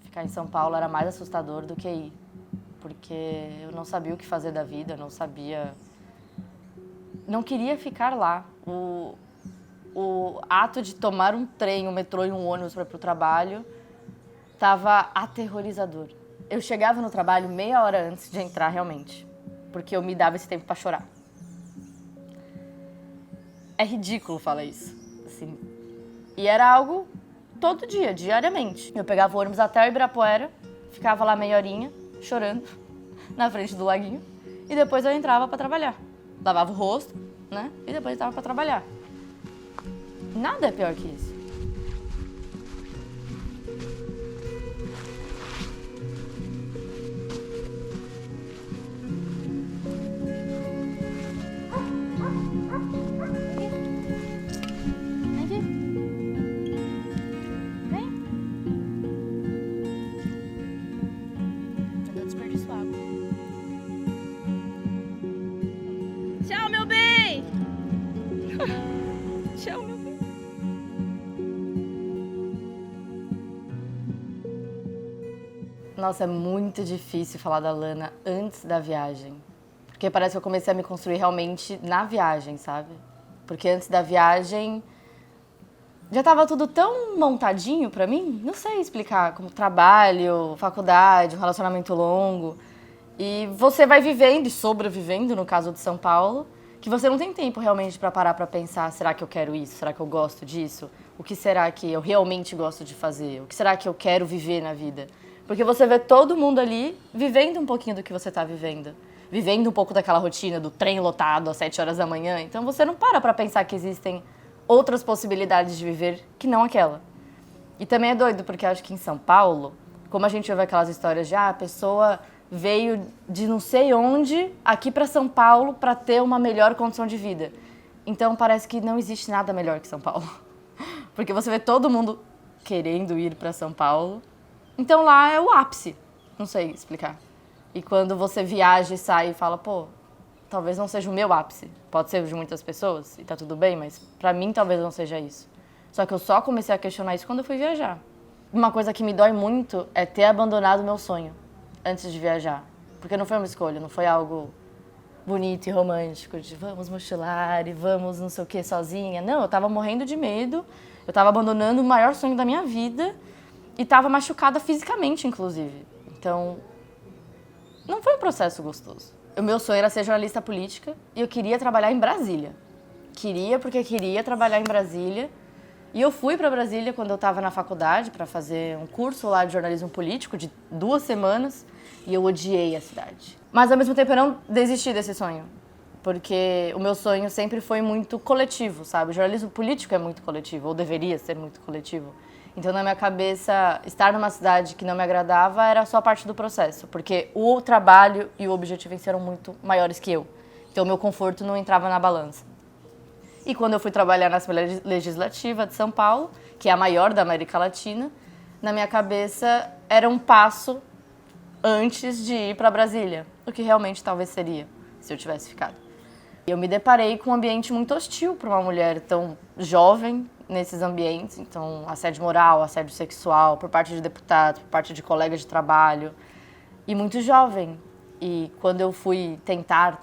Ficar em São Paulo era mais assustador do que ir, porque eu não sabia o que fazer da vida, não queria ficar lá. O ato de tomar um trem, um metrô e um ônibus para ir pro trabalho estava aterrorizador. Eu chegava no trabalho meia hora antes de entrar realmente, porque eu me dava esse tempo para chorar. É ridículo falar isso, assim. E era algo todo dia, diariamente. Eu pegava o ônibus até o Ibirapuera, ficava lá meia horinha, chorando, na frente do laguinho, e depois eu entrava para trabalhar. Lavava o rosto, né? E depois entrava para trabalhar. Nada é pior que isso. Vem aqui. Vem. Eu desperdiço água. Tchau, meu bem! Tchau, meu bem. Nossa, é muito difícil falar da Lana antes da viagem. Porque parece que eu comecei a me construir realmente na viagem, sabe? Porque antes da viagem já tava tudo tão montadinho pra mim, não sei explicar, como trabalho, faculdade, um relacionamento longo. E você vai vivendo e sobrevivendo, no caso de São Paulo, que você não tem tempo realmente pra parar pra pensar, será que eu quero isso? Será que eu gosto disso? O que será que eu realmente gosto de fazer? O que será que eu quero viver na vida? Porque você vê todo mundo ali vivendo um pouquinho do que você tá vivendo. Vivendo um pouco daquela rotina do trem lotado às 7 horas da manhã. Então você não para pra pensar que existem outras possibilidades de viver que não aquela. E também é doido, porque eu acho que em São Paulo, como a gente ouve aquelas histórias de a pessoa veio de não sei onde aqui pra São Paulo pra ter uma melhor condição de vida. Então parece que não existe nada melhor que São Paulo. Porque você vê todo mundo querendo ir pra São Paulo. Então lá é o ápice, não sei explicar. E quando você viaja e sai e fala, pô, talvez não seja o meu ápice. Pode ser de muitas pessoas e tá tudo bem, mas pra mim talvez não seja isso. Só que eu só comecei a questionar isso quando eu fui viajar. Uma coisa que me dói muito é ter abandonado o meu sonho antes de viajar. Porque não foi uma escolha, não foi algo bonito e romântico, de vamos mochilar e vamos não sei o que sozinha. Não, eu tava morrendo de medo, eu tava abandonando o maior sonho da minha vida e tava machucada fisicamente, inclusive. Então, não foi um processo gostoso. O meu sonho era ser jornalista política e eu queria trabalhar em Brasília. Queria porque queria trabalhar em Brasília. E eu fui para Brasília quando eu estava na faculdade para fazer um curso lá de jornalismo político de 2 semanas e eu odiei a cidade. Mas ao mesmo tempo eu não desisti desse sonho, porque o meu sonho sempre foi muito coletivo, sabe? O jornalismo político é muito coletivo, ou deveria ser muito coletivo. Então, na minha cabeça, estar numa cidade que não me agradava era só parte do processo, porque o trabalho e o objetivo em si eram muito maiores que eu. Então, o meu conforto não entrava na balança. E quando eu fui trabalhar na Assembleia Legislativa de São Paulo, que é a maior da América Latina, na minha cabeça era um passo antes de ir para Brasília, o que realmente talvez seria, se eu tivesse ficado. Eu me deparei com um ambiente muito hostil para uma mulher tão jovem nesses ambientes, então assédio moral, assédio sexual, por parte de deputados, por parte de colegas de trabalho, e muito jovem. E quando eu fui tentar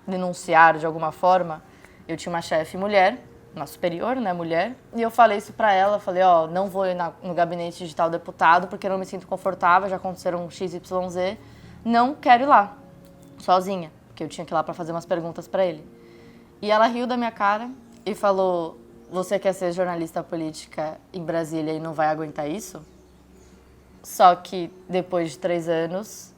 denunciar de alguma forma, eu tinha uma chefe mulher, uma superior, né, mulher, e eu falei isso pra ela, falei, ó, não vou ir no gabinete de tal deputado porque eu não me sinto confortável, já aconteceram XYZ, não quero ir lá, sozinha, porque eu tinha que ir lá pra fazer umas perguntas pra ele. E ela riu da minha cara e falou, você quer ser jornalista política em Brasília e não vai aguentar isso? Só que depois de 3 anos,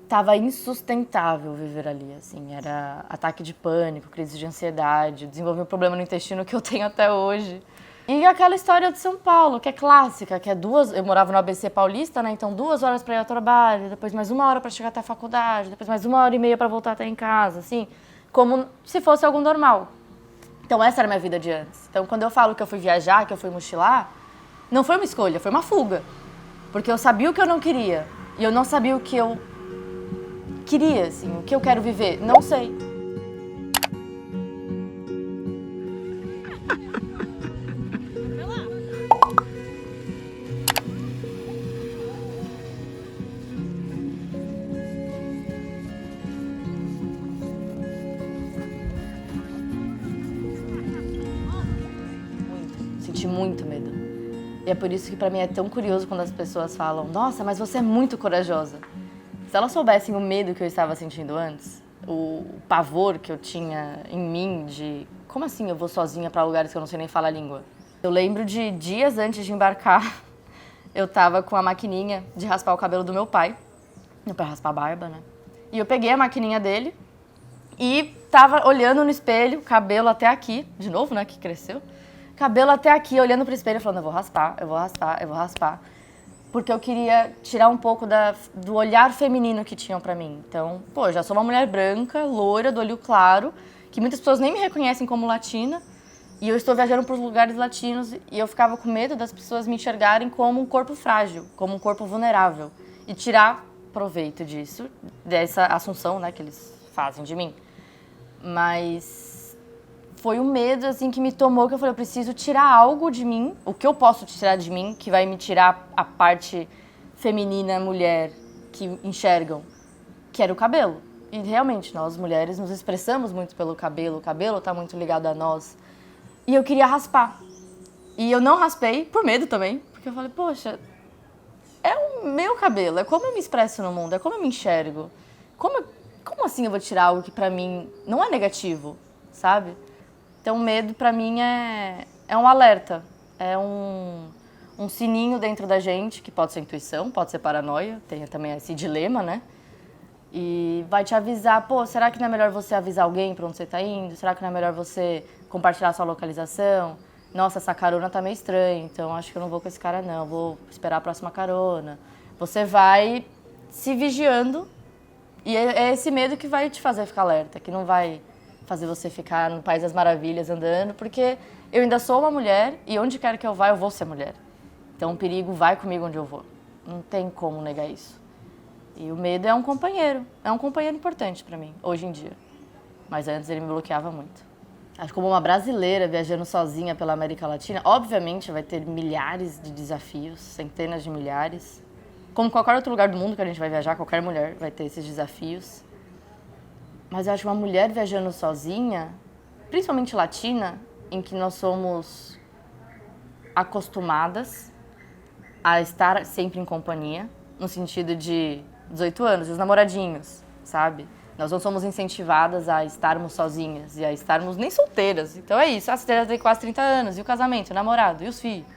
tava insustentável viver ali, assim, era ataque de pânico, crise de ansiedade, desenvolvi um problema no intestino que eu tenho até hoje. E aquela história de São Paulo, que é clássica, que é eu morava no ABC Paulista, né, então 2 horas para ir ao trabalho, depois mais 1 hora para chegar até a faculdade, depois mais 1h30 para voltar até em casa, assim, como se fosse algo normal. Então essa era a minha vida de antes. Então quando eu falo que eu fui viajar, que eu fui mochilar, não foi uma escolha, foi uma fuga. Porque eu sabia o que eu não queria, e eu não sabia o que eu queria, assim, o que eu quero viver, não sei. senti muito medo. E é por isso que pra mim é tão curioso quando as pessoas falam: nossa, mas você é muito corajosa. Se elas soubessem o medo que eu estava sentindo antes, o pavor que eu tinha em mim de como assim eu vou sozinha pra lugares que eu não sei nem falar a língua. Eu lembro de dias antes de embarcar, eu tava com a maquininha de raspar o cabelo do meu pai, pra raspar a barba, né? E eu peguei a maquininha dele e tava olhando no espelho, cabelo até aqui, de novo, né, que cresceu. Cabelo até aqui, olhando pro espelho, falando: eu vou raspar, eu vou raspar, eu vou raspar. Porque eu queria tirar um pouco do olhar feminino que tinham pra mim. Então, pô, eu já sou uma mulher branca, loira, do olho claro, que muitas pessoas nem me reconhecem como latina. E eu estou viajando por lugares latinos e eu ficava com medo das pessoas me enxergarem como um corpo frágil, como um corpo vulnerável. E tirar proveito disso, dessa assunção, né, que eles fazem de mim. Mas foi o medo, assim, que me tomou, que eu falei: eu preciso tirar algo de mim, o que eu posso tirar de mim, que vai me tirar a parte feminina, mulher, que enxergam, que era o cabelo. E realmente, nós mulheres nos expressamos muito pelo cabelo, o cabelo tá muito ligado a nós. E eu queria raspar. E eu não raspei, por medo também, porque eu falei: poxa, é o meu cabelo, é como eu me expresso no mundo, é como eu me enxergo. Como assim eu vou tirar algo que pra mim não é negativo, sabe? Então o medo pra mim é um alerta, é um sininho dentro da gente, que pode ser intuição, pode ser paranoia, tem também esse dilema, né? E vai te avisar: pô, será que não é melhor você avisar alguém pra onde você tá indo? Será que não é melhor você compartilhar sua localização? Nossa, essa carona tá meio estranha, então acho que eu não vou com esse cara não, vou esperar a próxima carona. Você vai se vigiando e é esse medo que vai te fazer ficar alerta, que não vai fazer você ficar no País das Maravilhas andando, porque eu ainda sou uma mulher e onde quer que eu vá, eu vou ser mulher. Então o perigo vai comigo onde eu vou. Não tem como negar isso. E o medo é um companheiro importante pra mim, hoje em dia. Mas antes ele me bloqueava muito. Acho que como uma brasileira viajando sozinha pela América Latina, obviamente vai ter milhares de desafios, centenas de milhares. Como qualquer outro lugar do mundo que a gente vai viajar, qualquer mulher vai ter esses desafios. Mas eu acho que uma mulher viajando sozinha, principalmente latina, em que nós somos acostumadas a estar sempre em companhia, no sentido de 18 anos, os namoradinhos, sabe? Nós não somos incentivadas a estarmos sozinhas e a estarmos nem solteiras. Então é isso, a solteira tem quase 30 anos, e o casamento, o namorado, e os filhos.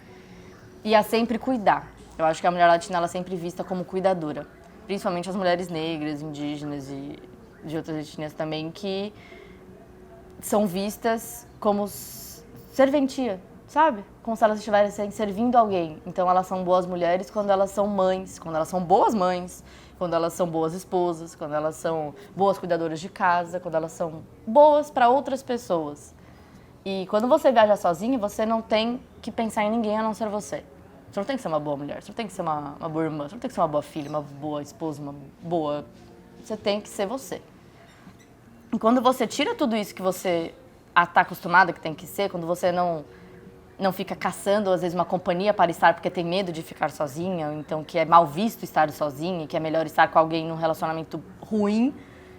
E a sempre cuidar. Eu acho que a mulher latina ela é sempre vista como cuidadora. Principalmente as mulheres negras, indígenas e de outras etnias também, que são vistas como serventia, sabe? Como se elas estivessem servindo alguém. Então elas são boas mulheres quando elas são mães, quando elas são boas mães, quando elas são boas esposas, quando elas são boas cuidadoras de casa, quando elas são boas para outras pessoas. E quando você viaja sozinho, você não tem que pensar em ninguém a não ser você. Você não tem que ser uma boa mulher, você não tem que ser uma boa irmã, você não tem que ser uma boa filha, uma boa esposa, uma boa... Você tem que ser você. E quando você tira tudo isso que você está acostumada que tem que ser, quando você não fica caçando, às vezes, uma companhia para estar porque tem medo de ficar sozinha, ou então que é mal visto estar sozinha, que é melhor estar com alguém num relacionamento ruim,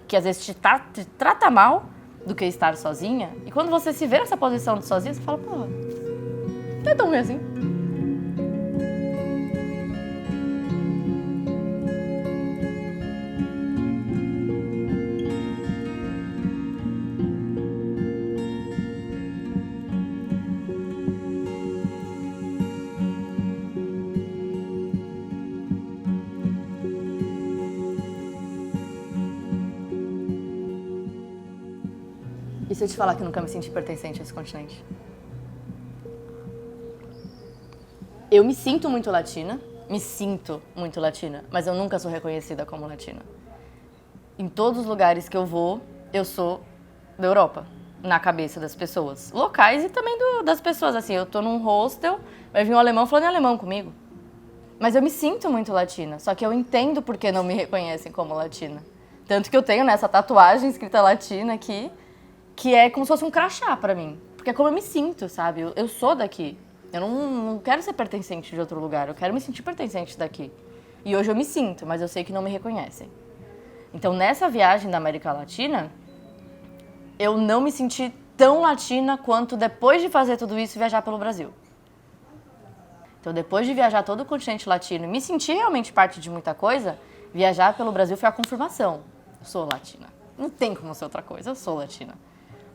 que às vezes te trata mal do que estar sozinha. E quando você se vê nessa posição de sozinha, você fala: pô, não é tão ruim assim. E se eu te falar que eu nunca me senti pertencente a esse continente? Eu me sinto muito latina, mas eu nunca sou reconhecida como latina. Em todos os lugares que eu vou, eu sou da Europa, na cabeça das pessoas. Locais e também das pessoas, assim, eu tô num hostel, vai vir um alemão falando em alemão comigo. Mas eu me sinto muito latina, só que eu entendo por que não me reconhecem como latina. Tanto que eu tenho nessa tatuagem escrita latina aqui, que é como se fosse um crachá pra mim. Porque é como eu me sinto, sabe? Eu sou daqui. Eu não quero ser pertencente de outro lugar, eu quero me sentir pertencente daqui. E hoje eu me sinto, mas eu sei que não me reconhecem. Então, nessa viagem da América Latina, eu não me senti tão latina quanto depois de fazer tudo isso e viajar pelo Brasil. Então, depois de viajar todo o continente latino e me sentir realmente parte de muita coisa, viajar pelo Brasil foi a confirmação. Eu sou latina. Não tem como ser outra coisa, eu sou latina.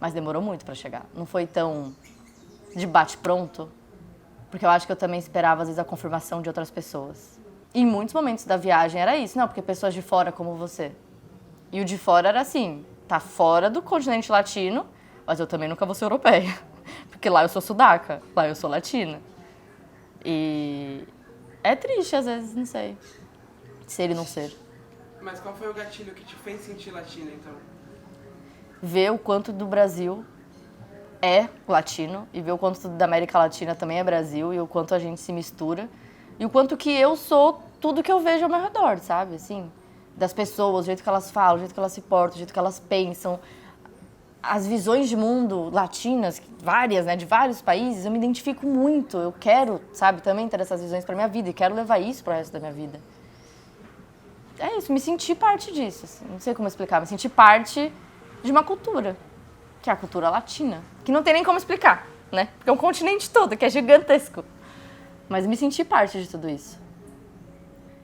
Mas demorou muito para chegar. Não foi tão de bate-pronto, porque eu acho que eu também esperava, às vezes, a confirmação de outras pessoas. E em muitos momentos da viagem era isso, não, porque pessoas de fora como você. E o de fora era assim, tá fora do continente latino, mas eu também nunca vou ser europeia. Porque lá eu sou sudaca, lá eu sou latina. E é triste, às vezes, não sei, ser e não ser. Mas qual foi o gatilho que te fez sentir latina, então? Ver o quanto do Brasil é latino e ver o quanto da América Latina também é Brasil e o quanto a gente se mistura e o quanto que eu sou tudo que eu vejo ao meu redor, sabe? Assim, das pessoas, o jeito que elas falam, o jeito que elas se portam, o jeito que elas pensam, as visões de mundo latinas, várias, né, de vários países, eu me identifico muito. Eu quero, sabe, também ter essas visões para minha vida e quero levar isso para o resto da minha vida. É isso, me senti parte disso, assim, não sei como explicar, me senti parte de uma cultura, que é a cultura latina, que não tem nem como explicar, né? Porque é um continente todo, que é gigantesco. Mas me senti parte de tudo isso.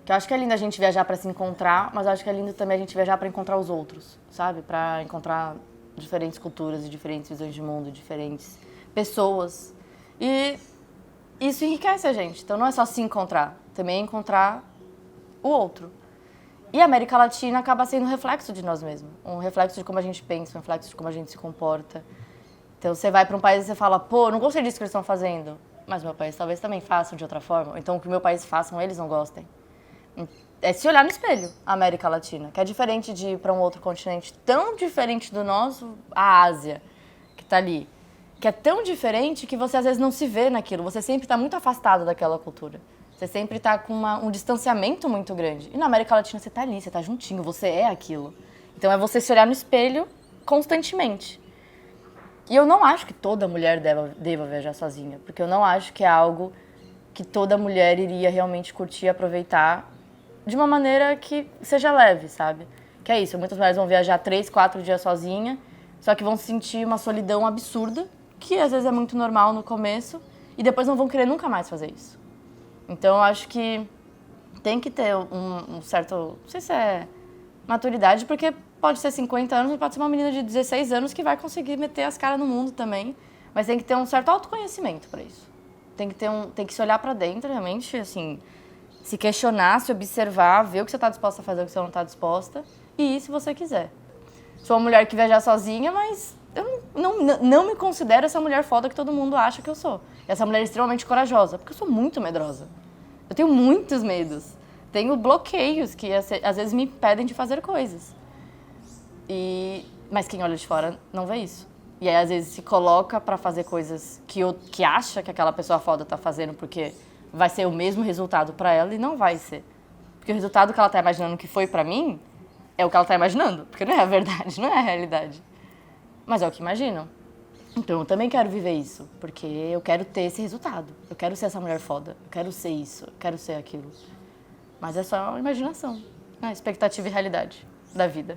Que eu acho que é lindo a gente viajar para se encontrar, mas eu acho que é lindo também a gente viajar para encontrar os outros, sabe? Para encontrar diferentes culturas e diferentes visões de mundo, diferentes pessoas. E isso enriquece a gente. Então não é só se encontrar, também é encontrar o outro. E a América Latina acaba sendo um reflexo de nós mesmos, um reflexo de como a gente pensa, um reflexo de como a gente se comporta. Então você vai para um país e você fala, pô, não gostei disso que eles estão fazendo, mas meu país talvez também façam de outra forma, então o que o meu país façam eles não gostem. É se olhar no espelho, a América Latina, que é diferente de ir para um outro continente tão diferente do nosso, a Ásia, que está ali, que é tão diferente que você às vezes não se vê naquilo, você sempre está muito afastado daquela cultura. Você sempre está com um distanciamento muito grande. E na América Latina você está ali, você está juntinho, você é aquilo. Então é você se olhar no espelho constantemente. E eu não acho que toda mulher deva viajar sozinha, porque eu não acho que é algo que toda mulher iria realmente curtir e aproveitar de uma maneira que seja leve, sabe? Que é isso, muitas mulheres vão viajar 3, 4 dias sozinha, só que vão sentir uma solidão absurda, que às vezes é muito normal no começo, e depois não vão querer nunca mais fazer isso. Então, eu acho que tem que ter um certo, não sei se é maturidade, porque pode ser 50 anos, pode ser uma menina de 16 anos que vai conseguir meter as caras no mundo também, mas tem que ter um certo autoconhecimento para isso. Tem que se olhar para dentro, realmente, assim, se questionar, se observar, ver o que você está disposta a fazer, o que você não está disposta, e ir se você quiser. Sou uma mulher que viaja sozinha, mas eu não me considero essa mulher foda que todo mundo acha que eu sou. Essa mulher extremamente corajosa, porque eu sou muito medrosa. Eu tenho muitos medos. Tenho bloqueios que às vezes me impedem de fazer coisas. Mas quem olha de fora não vê isso. E aí às vezes se coloca pra fazer coisas que acha que aquela pessoa foda tá fazendo porque vai ser o mesmo resultado pra ela e não vai ser. Porque o resultado que ela tá imaginando que foi pra mim é o que ela tá imaginando, porque não é a verdade, não é a realidade. Mas é o que imaginam. Então eu também quero viver isso, porque eu quero ter esse resultado. Eu quero ser essa mulher foda, eu quero ser isso, eu quero ser aquilo. Mas é só imaginação, né? Expectativa e realidade da vida.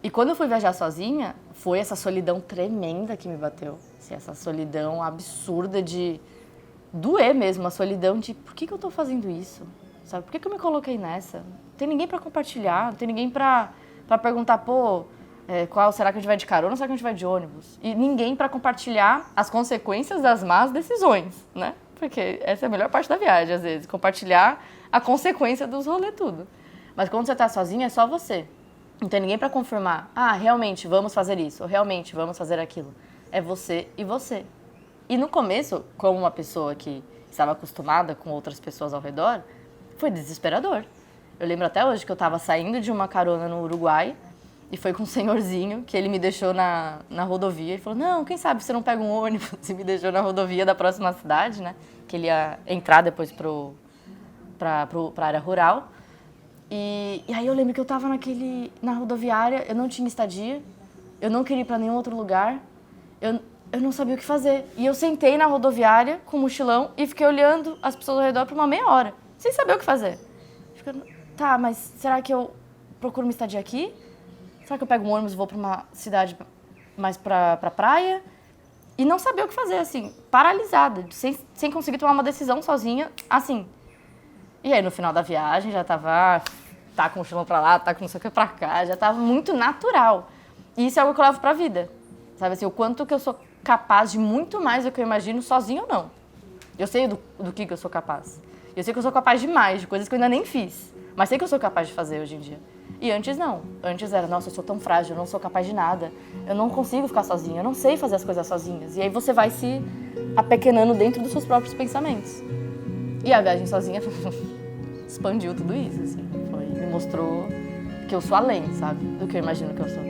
E quando eu fui viajar sozinha, foi essa solidão tremenda que me bateu. Assim, essa solidão absurda de doer mesmo, a solidão de por que eu tô fazendo isso? Sabe? Por que eu me coloquei nessa? Não tem ninguém pra compartilhar, não tem ninguém pra perguntar, pô, qual será que a gente vai de carona ou será que a gente vai de ônibus? E ninguém para compartilhar as consequências das más decisões, né? Porque essa é a melhor parte da viagem, às vezes, compartilhar a consequência dos rolês tudo. Mas quando você tá sozinha, é só você. Não tem ninguém para confirmar, realmente vamos fazer isso, ou realmente vamos fazer aquilo. É você e você. E no começo, como uma pessoa que estava acostumada com outras pessoas ao redor, foi desesperador. Eu lembro até hoje que eu estava saindo de uma carona no Uruguai, e foi com um senhorzinho que ele me deixou na rodovia e falou, não, quem sabe você não pega um ônibus, e me deixou na rodovia da próxima cidade, né? Que ele ia entrar depois pra área rural. E aí eu lembro que eu tava na rodoviária, eu não tinha estadia, eu não queria ir pra nenhum outro lugar, eu não sabia o que fazer. E eu sentei na rodoviária com o mochilão e fiquei olhando as pessoas ao redor por uma meia hora, sem saber o que fazer. Tá, mas será que eu procuro uma estadia aqui? Será que eu pego um ônibus e vou pra uma cidade mais pra praia? E não saber o que fazer, assim, paralisada, sem conseguir tomar uma decisão sozinha, assim. E aí, no final da viagem, já tava, tá com o mochilão pra lá, tá com não sei o que pra cá, já tava muito natural. E isso é algo que eu levo pra vida, sabe assim, o quanto que eu sou capaz de muito mais do que eu imagino, sozinho ou não. Eu sei do que eu sou capaz. Eu sei que eu sou capaz de mais, de coisas que eu ainda nem fiz, mas sei que eu sou capaz de fazer hoje em dia. E antes não. Antes era, nossa, eu sou tão frágil, eu não sou capaz de nada. Eu não consigo ficar sozinha, eu não sei fazer as coisas sozinhas. E aí você vai se apequenando dentro dos seus próprios pensamentos. E a viagem sozinha expandiu tudo isso, assim. Me mostrou que eu sou além, sabe? Do que eu imagino que eu sou.